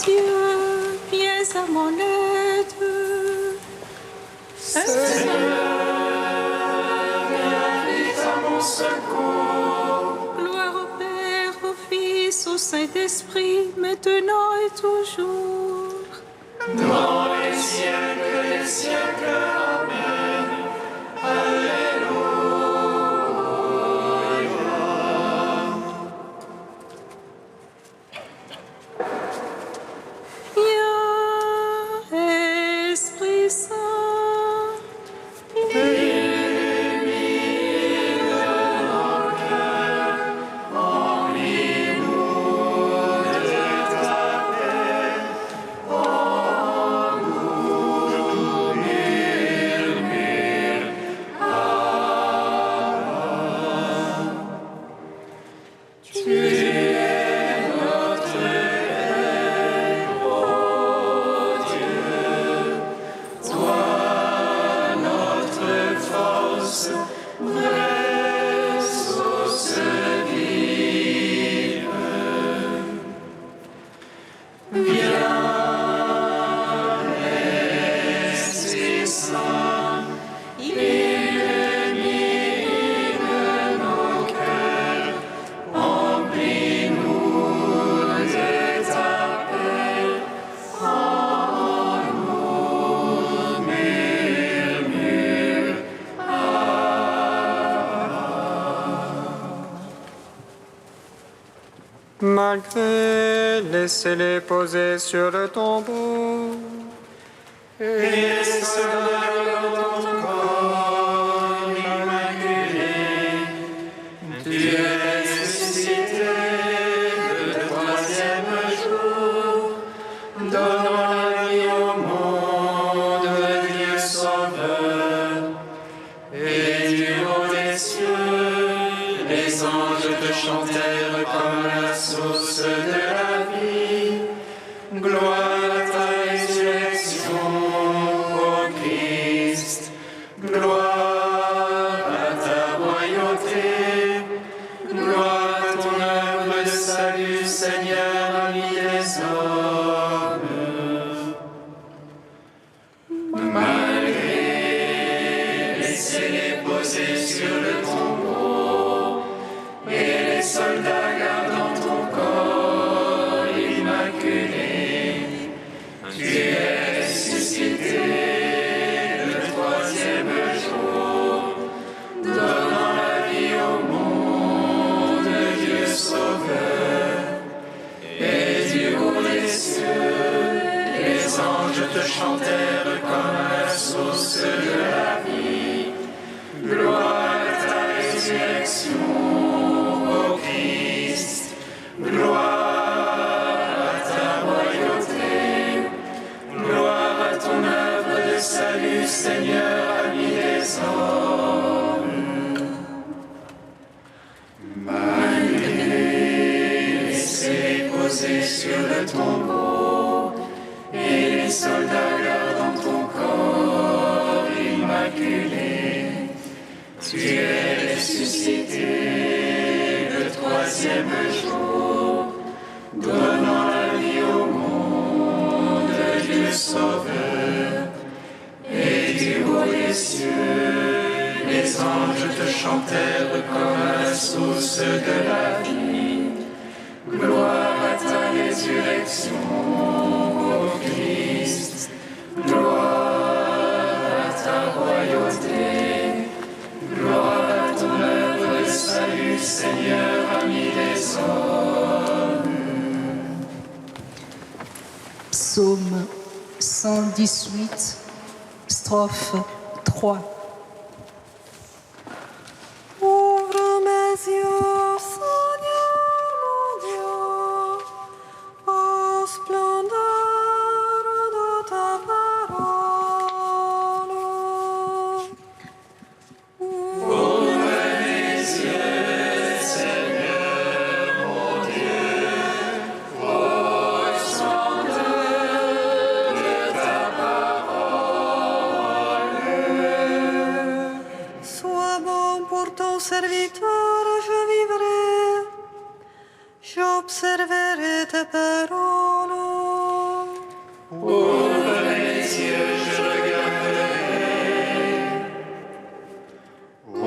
cieux, viens à mon aide. Seigneur, viens vite à mon secours. Gloire au Père, au Fils, au Saint-Esprit, maintenant et toujours. Dans les siècles des siècles. Amen. Alléluia. Viens, Esprit Saint, Illumine nos cœurs, remplis-nous de ta paix. En nous murmure Abba. Tu es notre héros, Dieu. Toi, notre force, vraie source vive. Viens, Esprit Saint, illumine nos cœurs, remplis-nous de ta paix. En nous murmure Malgré, laissez-les poser sur le tombeau. et les soldats dans ton corps immaculé. Tu es ressuscité le troisième jour, donnant la vie au monde, Dieu Sauveur. Et du haut des cieux, les anges te chantèrent comme la source de la vie. Gloire à ta résurrection, ô Christ. Gloire à ta royauté. Gloire à ton œuvre de salut, Seigneur, ami des hommes. Malgré, laissez-les poser sur le tombeau, et les soldats gardant ton corps immaculé. Tu es ressuscité le troisième jour, donnant la vie au monde, Dieu Sauveur. Et du haut des cieux, les anges te chantèrent comme la source de la vie. Gloire à ta résurrection, ô Christ. Gloire à ta royauté. Gloire à ton œuvre de salut, Seigneur, ami des hommes. Malgré, laissez-les poser sur le tombeau, et les soldats gardant ton corps immaculé. Tu es ressuscité le troisième jour, donnant la vie au monde, Dieu Sauveur. Et du haut des cieux, les anges te chantèrent comme la source de la vie. Gloire à ta résurrection, ô Christ. Gloire à ta royauté. Gloire à ton œuvre de salut, Seigneur, ami des hommes. Psaume 118, strophe 3. Ouvre mes yeux, Seigneur mon Dieu, aux splendeurs de ta parole. Ouvre mes yeux, Seigneur mon Dieu, aux splendeurs de ta parole. Sois bon pour ton serviteur, je vivrai, j'observerai tes paroles. Ouvre mes yeux, je regarderai au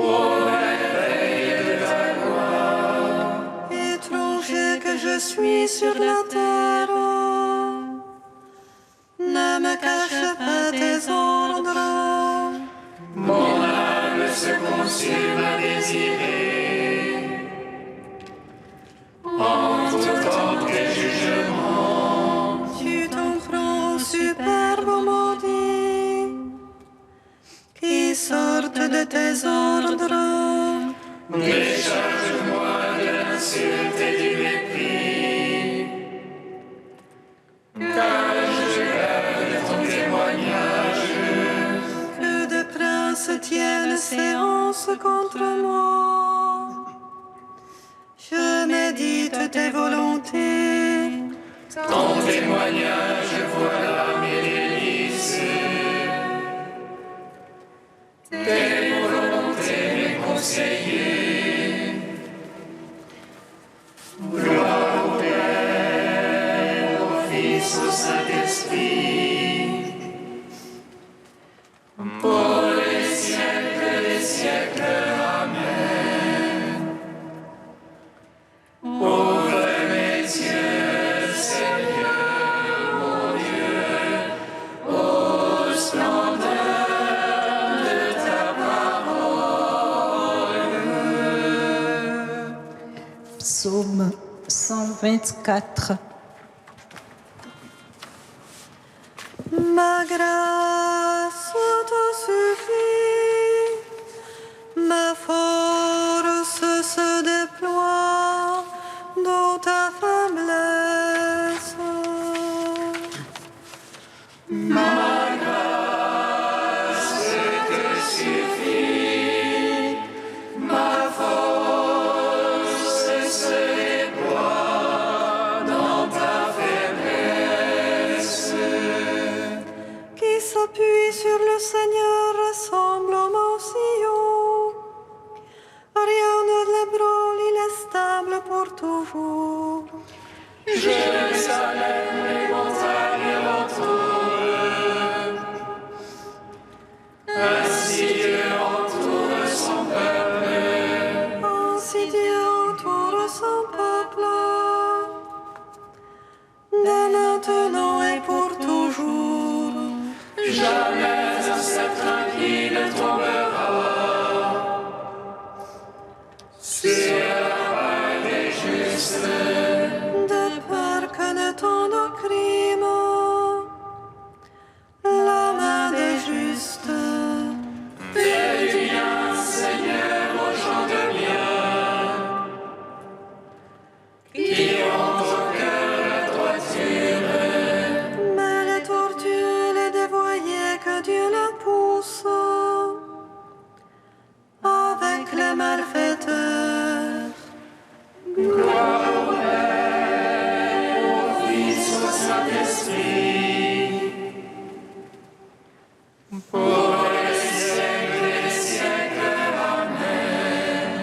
merveille de ta gloire. Étranger que je suis sur la terre, ne me cache pas tes ordres. Mon âme se consume à désirer en tout temps tes jugements. Tu ton front superbe maudit, qui sortent de tes ordres. Décharge-moi de l'insulte et du mépris, car je garde ton témoignage. Que de princes tiennent séance contre moi. Je médite tes volontés. Ton témoignage, voilà mes délices. Tes volontés, mes conseillers. Gloire au Père, au Fils, au Saint-Esprit, pour les siècles des siècles. Amen. Ouvre mes yeux, Seigneur, mon Dieu, au splendeur de ta parole. Psaume 124. Ma grâce te suffit, ma force se déploie dans ta faiblesse. Te suffit, ma force se déploie dans ta faiblesse. Qui s'appuie sur le Seigneur ressemble au mont Sion. Rien ne l'ébranle, il est stable pour toujours. Jérusalem, les montagnes l'entourent. Ainsi Dieu entoure son peuple. Ainsi Dieu entoure son peuple, dès maintenant et pour toujours. Jamais un sceptre impie ne tombera sur la main des justes. De peur que ne tombe au crime, la main des justes. Fais du bien, Seigneur, aux gens de bien, qui ont au cœur la droiture. Mais les tortues, les dévoyés, que Dieu les pousse, avec les malfaiteurs. Gloire au Père, au Fils, au Saint-Esprit, pour les siècles des siècles. Amen.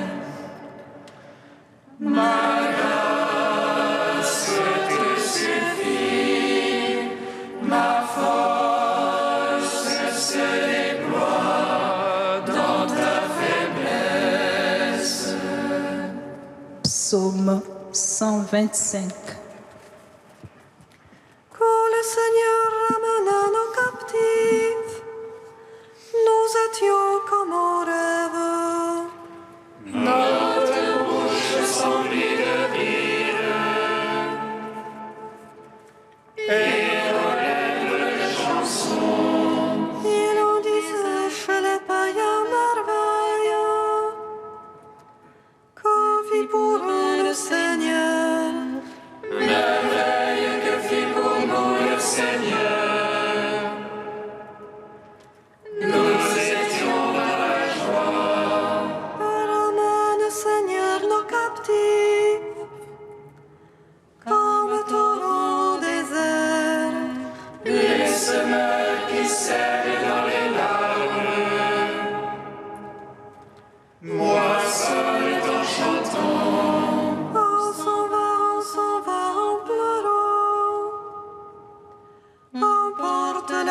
Ma grâce te suffit, ma force se déploie dans ta faiblesse. Psaume 125. Quand le Seigneur ramena nos captifs, nous étions comme en rêve. Notre bouche s'emplit de rire et nos lèvres de chansons. Et l'on disait chez les païens merveille, que vit pour eux le Seigneur.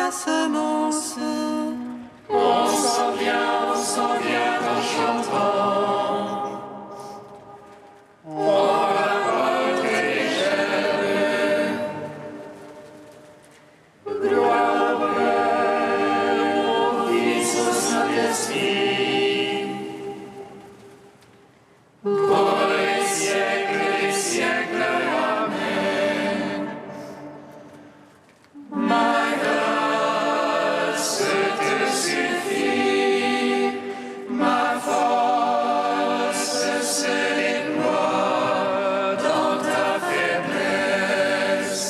la semence. On s'en vient en chantant. On rapporte les gerbes. Gloire au Père, au Fils, au Saint-Esprit. Pour les siècles des siècles, Amen. Ma grâce te suffit, ma force se déploie dans ta faiblesse.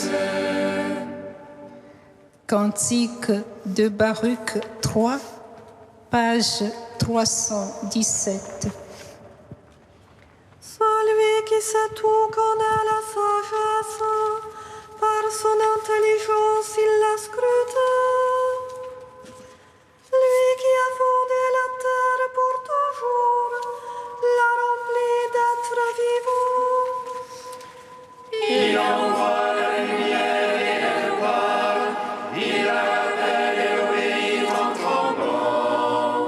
Cantique de Baruch 3, page 317. Celui qui sait tout connaît la sagesse, par son intelligence il l'a scrutée. Lui qui a fondé la terre pour toujours, l'a remplie d'êtres vivants. Il envoie la lumière et le voile, il appelle et obéit en tremblant.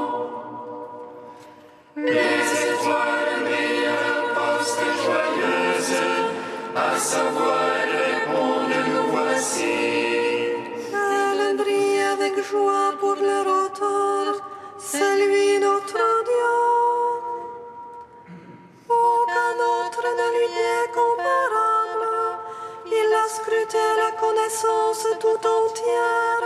Les étoiles brillent à la poste joyeuse, à sa voix elles répondent, nous voici. Elle brille avec joie pour leur auteur, c'est lui notre Dieu. Aucun autre ne lui est comparable, il a scruté la connaissance tout entière.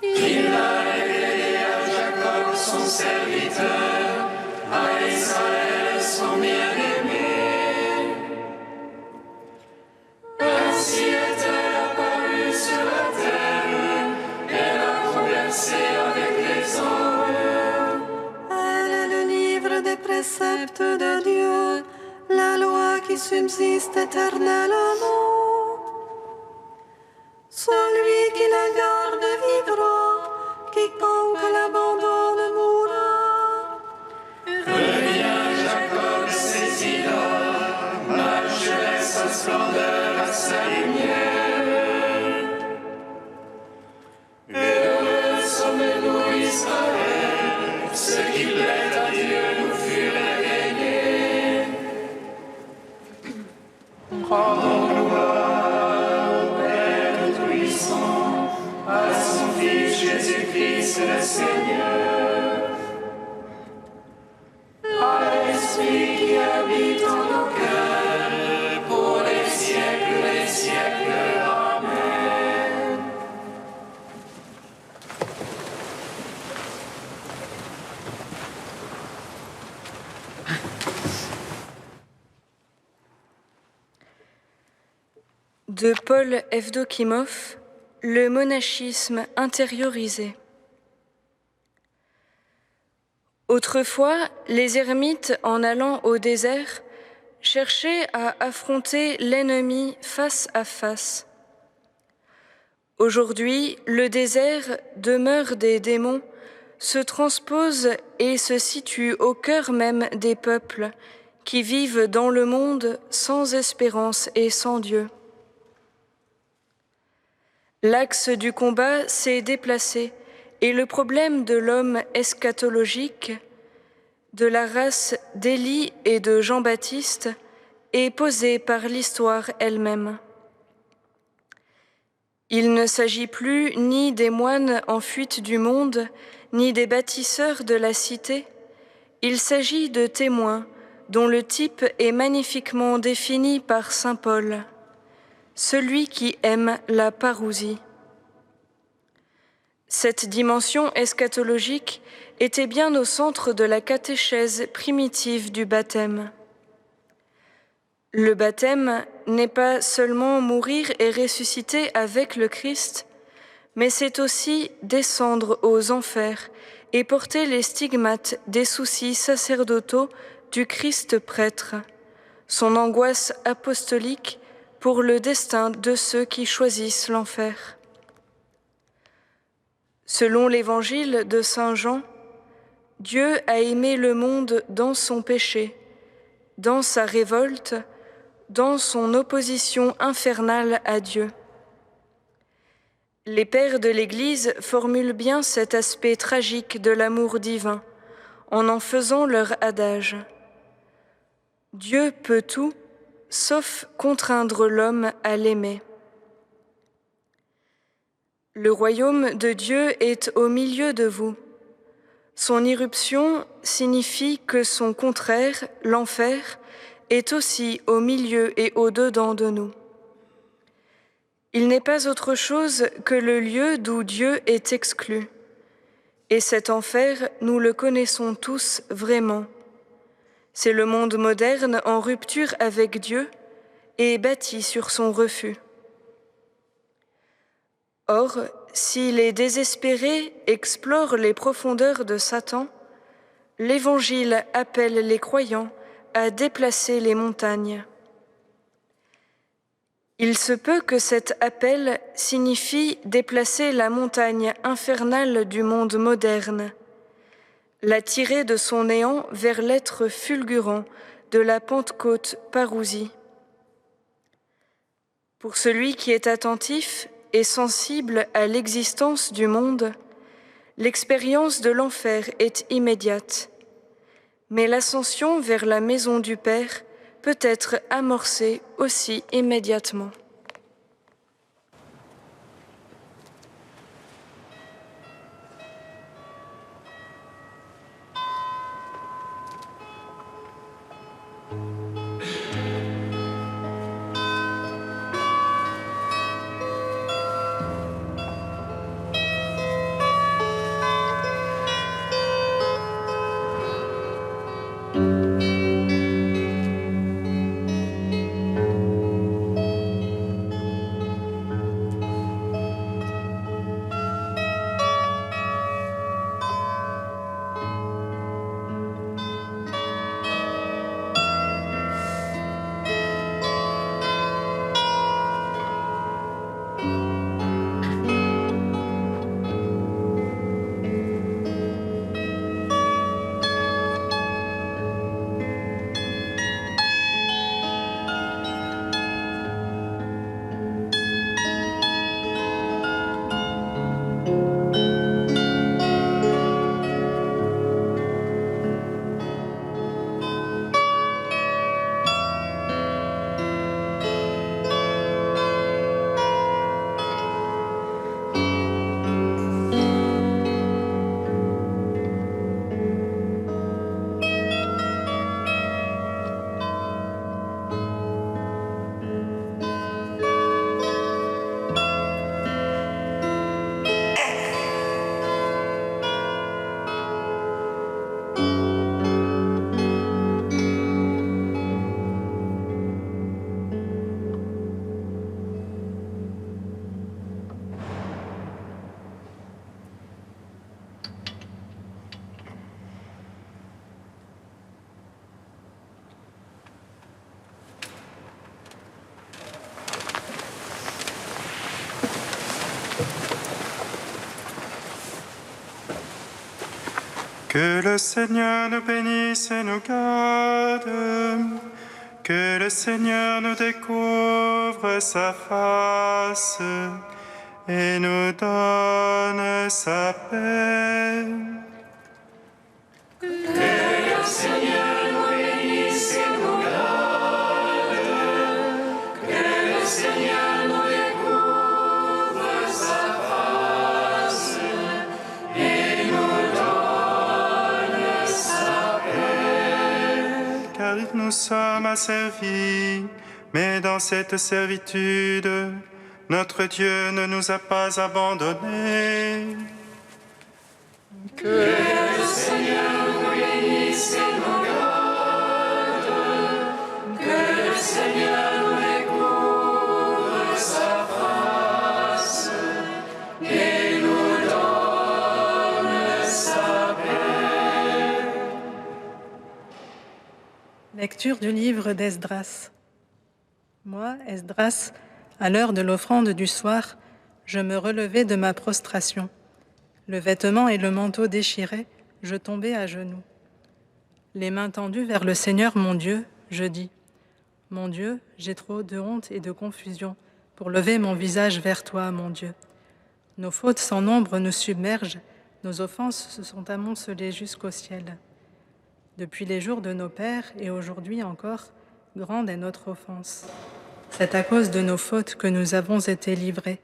Il a révélé à Jacob son serviteur, à Israël son bien-aimé. Ainsi est-elle apparue sur la terre, elle a conversé avec les hommes. Elle est le livre des préceptes de Dieu, la loi qui subsiste éternellement. Celui qui la garde vivra, quiconque l'abandonne mourra. Reviens Jacob, saisis-la, marche vers sa splendeur, à sa lumière. Heureux sommes-nous Israël, ce qui plaît à Dieu nous fut révélé. Rendons gloire au Père Tout-Puissant, à son Fils Jésus-Christ le Seigneur. À l'Esprit qui habite en nos cœurs, pour les siècles des siècles. Amen. De Paul Evdokimov, le monachisme intériorisé. Autrefois, les ermites, en allant au désert, cherchaient à affronter l'ennemi face à face. Aujourd'hui, le désert, demeure des démons, se transpose et se situe au cœur même des peuples qui vivent dans le monde sans espérance et sans Dieu. L'axe du combat s'est déplacé et le problème de l'homme eschatologique, de la race d'Élie et de Jean-Baptiste, est posé par l'histoire elle-même. Il ne s'agit plus ni des moines en fuite du monde, ni des bâtisseurs de la cité. Il s'agit de témoins dont le type est magnifiquement défini par saint Paul, celui qui aime la parousie. Cette dimension eschatologique était bien au centre de la catéchèse primitive du baptême. Le baptême n'est pas seulement mourir et ressusciter avec le Christ, mais c'est aussi descendre aux enfers et porter les stigmates des soucis sacerdotaux du Christ prêtre, son angoisse apostolique pour le destin de ceux qui choisissent l'enfer. Selon l'évangile de saint Jean, Dieu a aimé le monde dans son péché, dans sa révolte, dans son opposition infernale à Dieu. Les pères de l'Église formulent bien cet aspect tragique de l'amour divin en faisant leur adage. Dieu peut tout, sauf contraindre l'homme à l'aimer. Le royaume de Dieu est au milieu de vous. Son irruption signifie que son contraire, l'enfer, est aussi au milieu et au-dedans de nous. Il n'est pas autre chose que le lieu d'où Dieu est exclu. Et cet enfer, nous le connaissons tous vraiment. C'est le monde moderne en rupture avec Dieu et bâti sur son refus. Or, si les désespérés explorent les profondeurs de Satan, l'Évangile appelle les croyants à déplacer les montagnes. Il se peut que cet appel signifie déplacer la montagne infernale du monde moderne, la tirer de son néant vers l'être fulgurant de la Pentecôte parousie. Pour celui qui est attentif et sensible à l'existence du monde, l'expérience de l'enfer est immédiate, mais l'ascension vers la maison du Père peut être amorcée aussi immédiatement. Que le Seigneur nous bénisse et nous garde. Que le Seigneur nous découvre sa face et nous donne sa paix. Que le Seigneur nous bénisse et nous garde. Que le Seigneur nous découvre sa face et nous donne sa paix. Car nous sommes asservis, mais dans cette servitude, notre Dieu ne nous a pas abandonnés. Que le Seigneur nous bénisse et nous garde. Que le Seigneur nous découvre sa face et nous donne sa paix. Lecture du livre d'Esdras. Moi, Esdras, à l'heure de l'offrande du soir, je me relevai de ma prostration. Le vêtement et le manteau déchirés, je tombai à genoux. Les mains tendues vers le Seigneur mon Dieu, je dis : Mon Dieu, j'ai trop de honte et de confusion pour lever mon visage vers toi, mon Dieu. Nos fautes sans nombre nous submergent, nos offenses se sont amoncelées jusqu'au ciel. Depuis les jours de nos pères et aujourd'hui encore, grande est notre offense. C'est à cause de nos fautes que nous avons été livrés,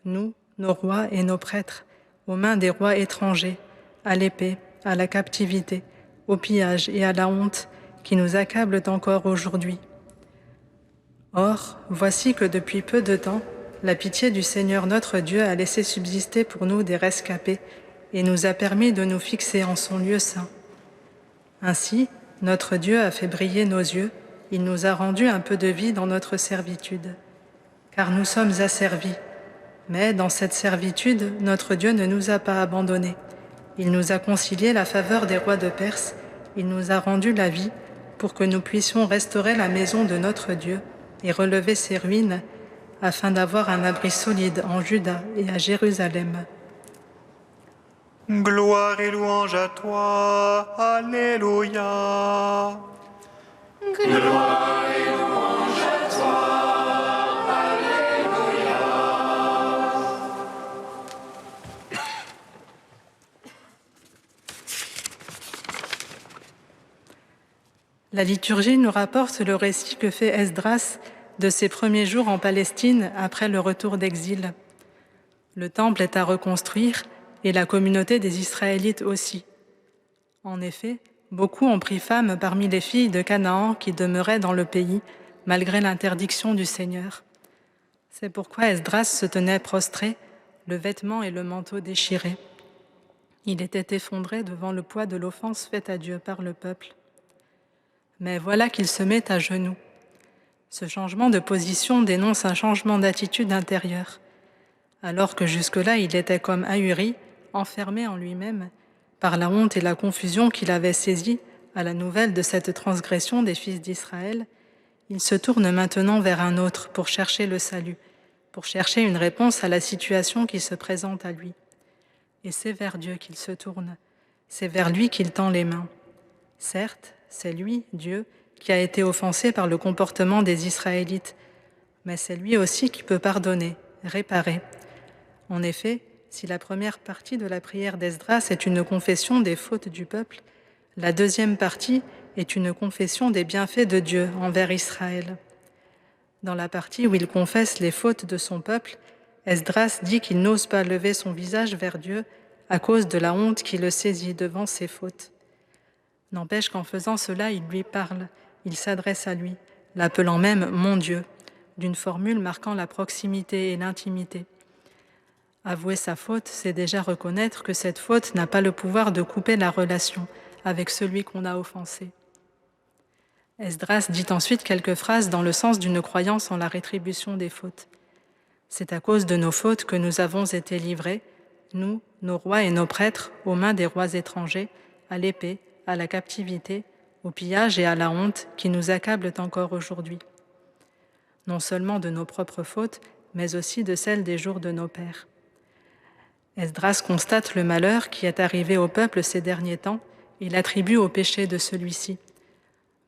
nous, nos rois et nos prêtres, aux mains des rois étrangers, à l'épée, à la captivité, au pillage et à la honte qui nous accablent encore aujourd'hui. Or, voici que depuis peu de temps, la pitié du Seigneur notre Dieu a laissé subsister pour nous des rescapés et nous a permis de nous fixer en son lieu saint. Ainsi, notre Dieu a fait briller nos yeux, il nous a rendu un peu de vie dans notre servitude. Car nous sommes asservis, mais dans cette servitude, notre Dieu ne nous a pas abandonnés. Il nous a concilié la faveur des rois de Perse, il nous a rendu la vie pour que nous puissions restaurer la maison de notre Dieu et relever ses ruines, afin d'avoir un abri solide en Juda et à Jérusalem. Gloire et louange à toi, Alléluia. Gloire et louange à toi, Alléluia. La liturgie nous rapporte le récit que fait Esdras de ses premiers jours en Palestine après le retour d'exil. Le temple est à reconstruire et la communauté des Israélites aussi. En effet, beaucoup ont pris femme parmi les filles de Canaan qui demeuraient dans le pays, malgré l'interdiction du Seigneur. C'est pourquoi Esdras se tenait prostré, le vêtement et le manteau déchirés. Il était effondré devant le poids de l'offense faite à Dieu par le peuple. Mais voilà qu'il se met à genoux. Ce changement de position dénonce un changement d'attitude intérieure. Alors que jusque-là, il était comme ahuri, enfermé en lui-même, par la honte et la confusion qu'il avait saisie à la nouvelle de cette transgression des fils d'Israël, il se tourne maintenant vers un autre pour chercher le salut, pour chercher une réponse à la situation qui se présente à lui. Et c'est vers Dieu qu'il se tourne, c'est vers lui qu'il tend les mains. Certes, c'est lui, Dieu, qui a été offensé par le comportement des Israélites, mais c'est lui aussi qui peut pardonner, réparer. En effet, si la première partie de la prière d'Esdras est une confession des fautes du peuple, la deuxième partie est une confession des bienfaits de Dieu envers Israël. Dans la partie où il confesse les fautes de son peuple, Esdras dit qu'il n'ose pas lever son visage vers Dieu à cause de la honte qui le saisit devant ses fautes. N'empêche qu'en faisant cela, il lui parle, il s'adresse à lui, l'appelant même « mon Dieu », d'une formule marquant la proximité et l'intimité. Avouer sa faute, c'est déjà reconnaître que cette faute n'a pas le pouvoir de couper la relation avec celui qu'on a offensé. Esdras dit ensuite quelques phrases dans le sens d'une croyance en la rétribution des fautes. C'est à cause de nos fautes que nous avons été livrés, nous, nos rois et nos prêtres, aux mains des rois étrangers, à l'épée, à la captivité, au pillage et à la honte qui nous accablent encore aujourd'hui. Non seulement de nos propres fautes, mais aussi de celles des jours de nos pères. Esdras constate le malheur qui est arrivé au peuple ces derniers temps et l'attribue au péché de celui-ci.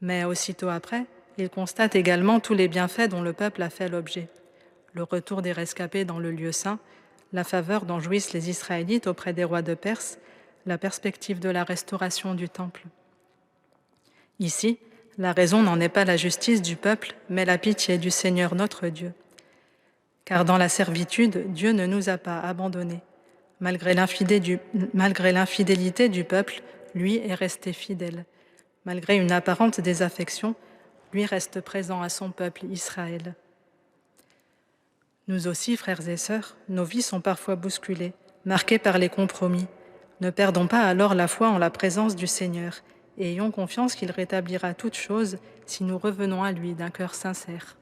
Mais aussitôt après, il constate également tous les bienfaits dont le peuple a fait l'objet. Le retour des rescapés dans le lieu saint, la faveur dont jouissent les Israélites auprès des rois de Perse, la perspective de la restauration du temple. Ici, la raison n'en est pas la justice du peuple, mais la pitié du Seigneur notre Dieu. Car dans la servitude, Dieu ne nous a pas abandonnés. Malgré l'infidélité du peuple, lui est resté fidèle. Malgré une apparente désaffection, lui reste présent à son peuple Israël. Nous aussi, frères et sœurs, nos vies sont parfois bousculées, marquées par les compromis. Ne perdons pas alors la foi en la présence du Seigneur et ayons confiance qu'il rétablira toutes choses si nous revenons à lui d'un cœur sincère.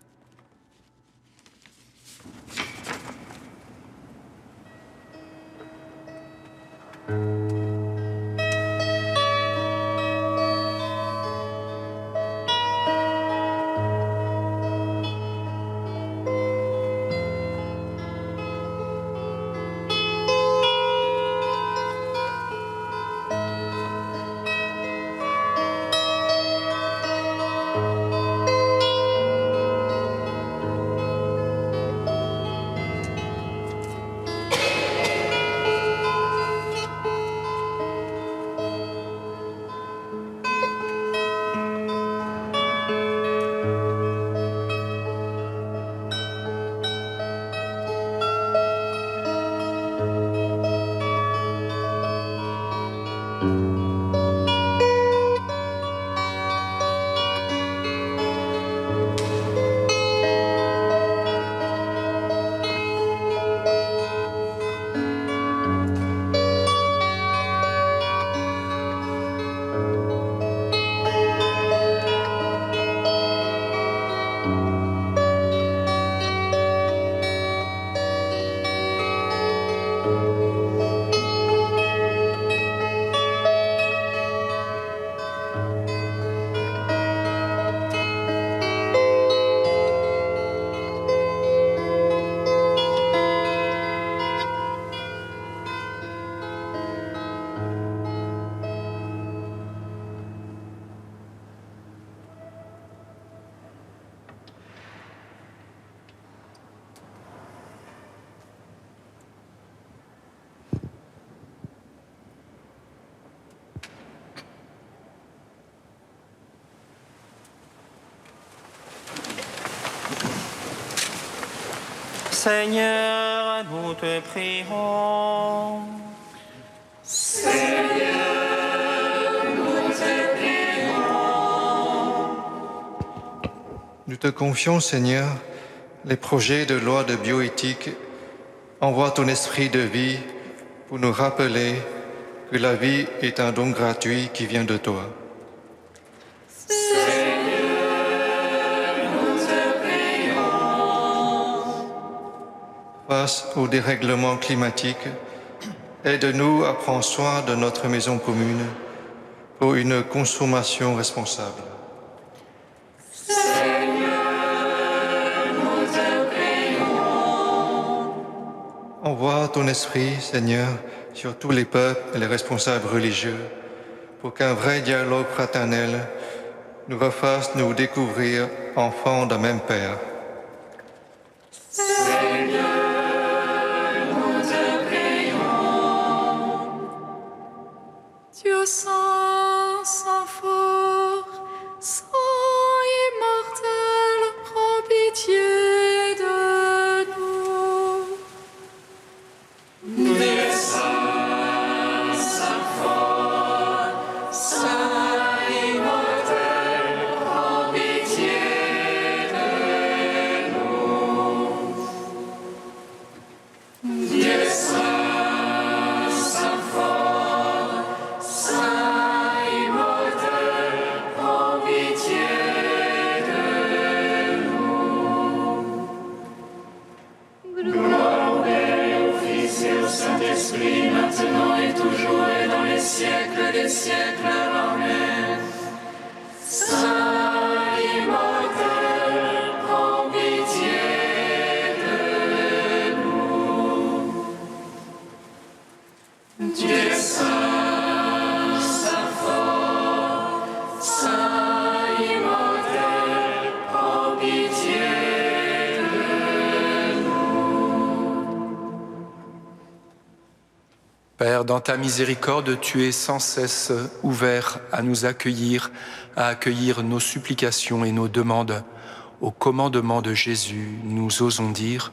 Seigneur, nous te prions. Nous te confions, Seigneur, les projets de loi de bioéthique. Envoie ton esprit de vie pour nous rappeler que la vie est un don gratuit qui vient de toi. Seigneur, nous te prions. Face au dérèglement climatique, aide-nous à prendre soin de notre maison commune pour une consommation responsable. Envoie ton esprit, Seigneur, sur tous les peuples et les responsables religieux, pour qu'un vrai dialogue fraternel nous refasse nous découvrir enfants d'un même Père. Seigneur, nous te prions. Dieu saint, saint fort, saint immortel, prends pitié de nous. Dieu saint, saint fort, saint immortel, prends pitié de nous. Dieu saint, saint fort, saint immortel, prends pitié de nous. Gloire au Père et au Fils et au Saint-Esprit, maintenant et toujours et dans les siècles des siècles. Amen. Saint immortel, prends pitié de nous. Dieu saint, saint fort, saint immortel, prends pitié de nous. Père, dans ta miséricorde, tu es sans cesse ouvert à nous accueillir, à accueillir nos supplications et nos demandes. Au commandement de Jésus, nous osons dire: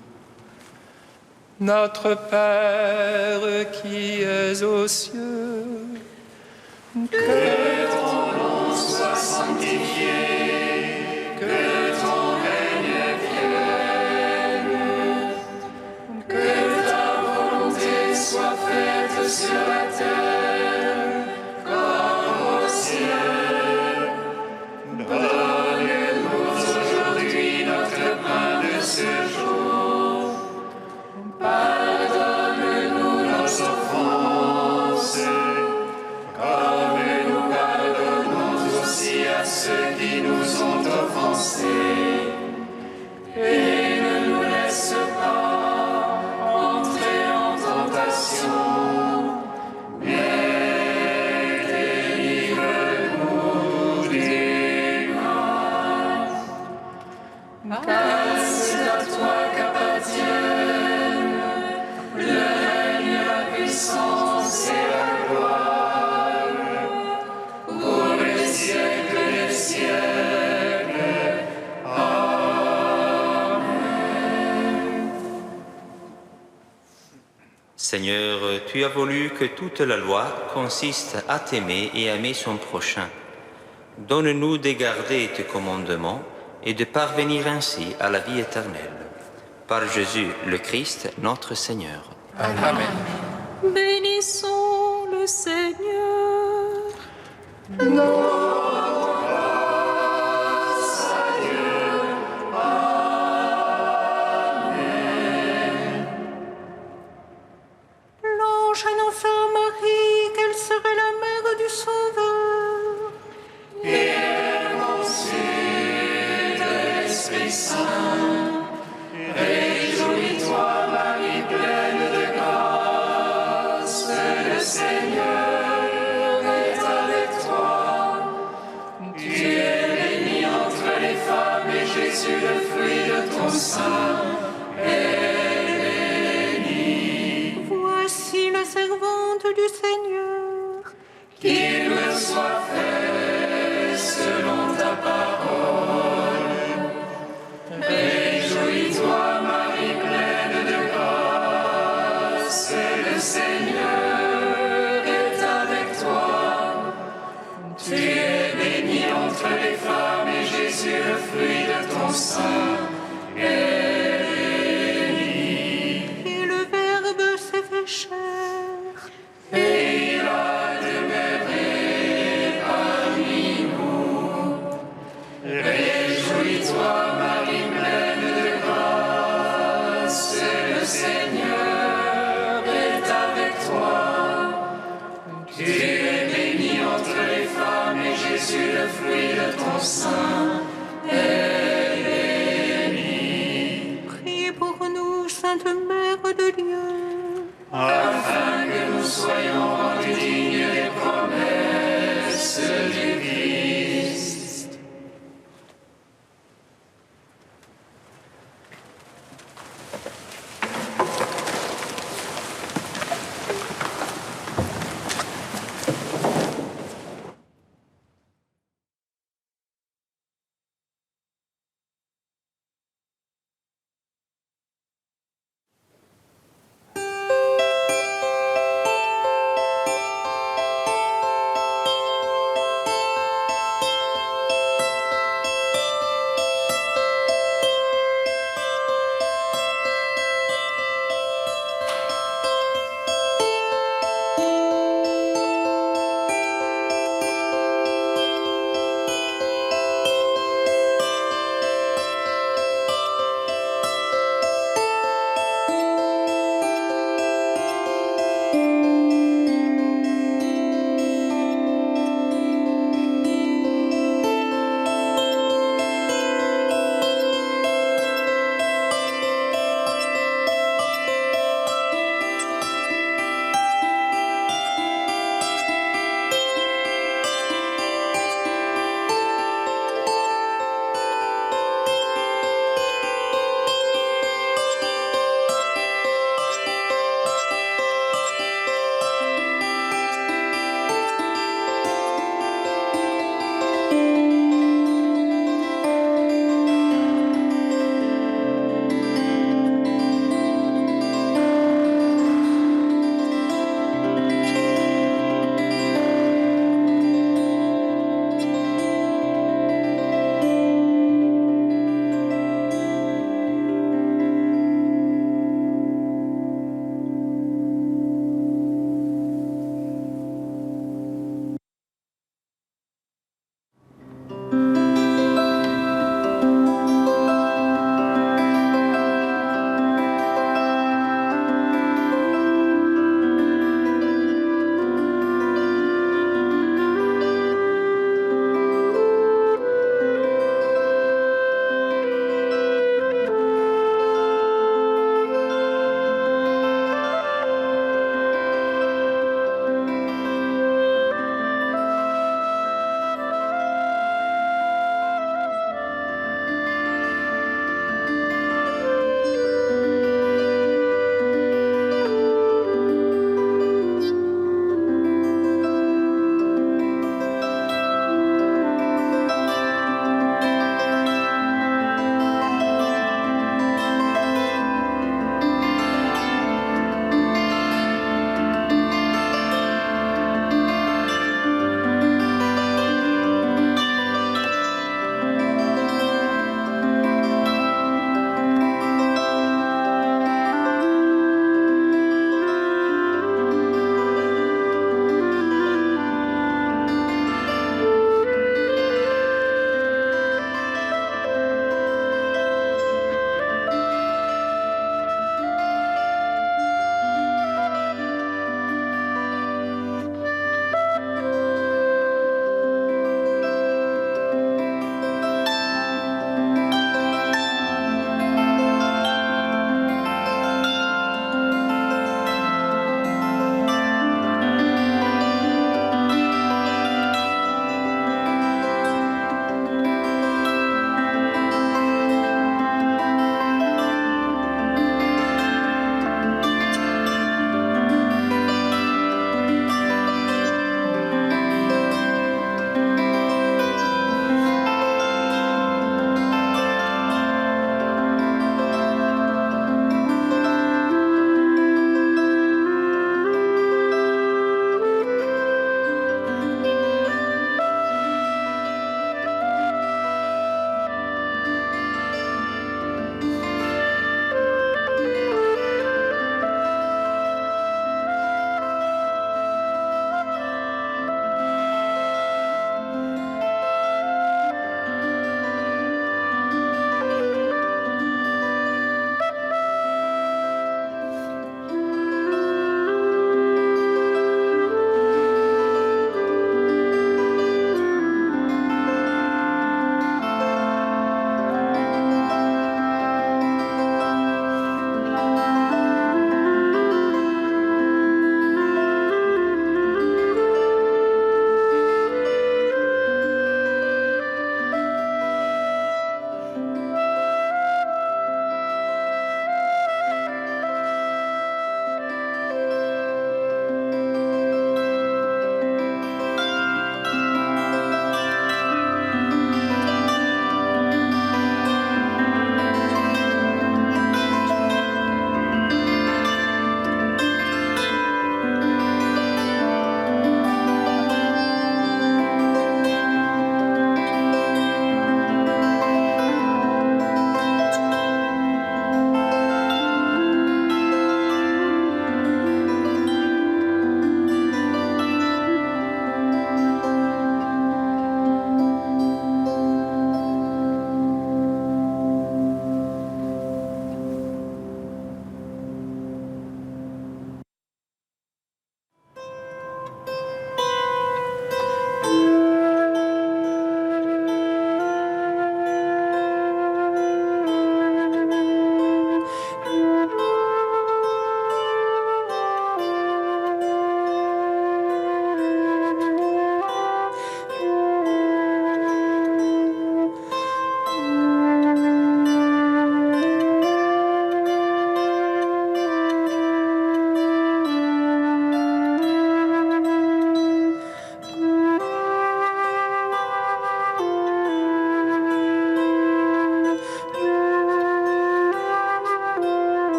Notre Père qui es aux cieux, Que ton nom soit sanctifié, que ton règne vienne, que ta volonté soit faite sur la terre comme au ciel. Donne-nous aujourd'hui notre pain de ce jour. Pardonne-nous nos offenses, comme nous pardonnons aussi à ceux qui nous ont offensés. Et ne nous laisse pas entrer en tentation, mais délivre-nous du mal. Car c'est à toi qu'appartiennent le règne, la puissance et la gloire, pour les siècles des siècles. Amen. Seigneur, tu as voulu que toute la loi consiste à t'aimer et à aimer son prochain. Donne-nous de garder tes commandements et de parvenir ainsi à la vie éternelle. Par Jésus le Christ, notre Seigneur. Amen. Bénissons le Seigneur. L'ange annonça à Marie qu'elle serait la mère du Sauveur. Et elle conçut de l'Esprit Saint. Réjouis-toi, Marie, pleine de grâce, le Seigneur est avec toi. Tu es bénie entre les femmes et Jésus, le fruit de ton sein, est béni. Voici la servante du Seigneur. Qu'il me soit fait selon ta parole. sein est béni. Et le Verbe s'est fait chair. Et il a demeuré parmi nous. Réjouis-toi, Marie pleine de grâce, le Seigneur est avec toi. Tu es bénie entre les femmes et Jésus, le fruit de ton sein, est béni. Priez pour nous, Sainte Mère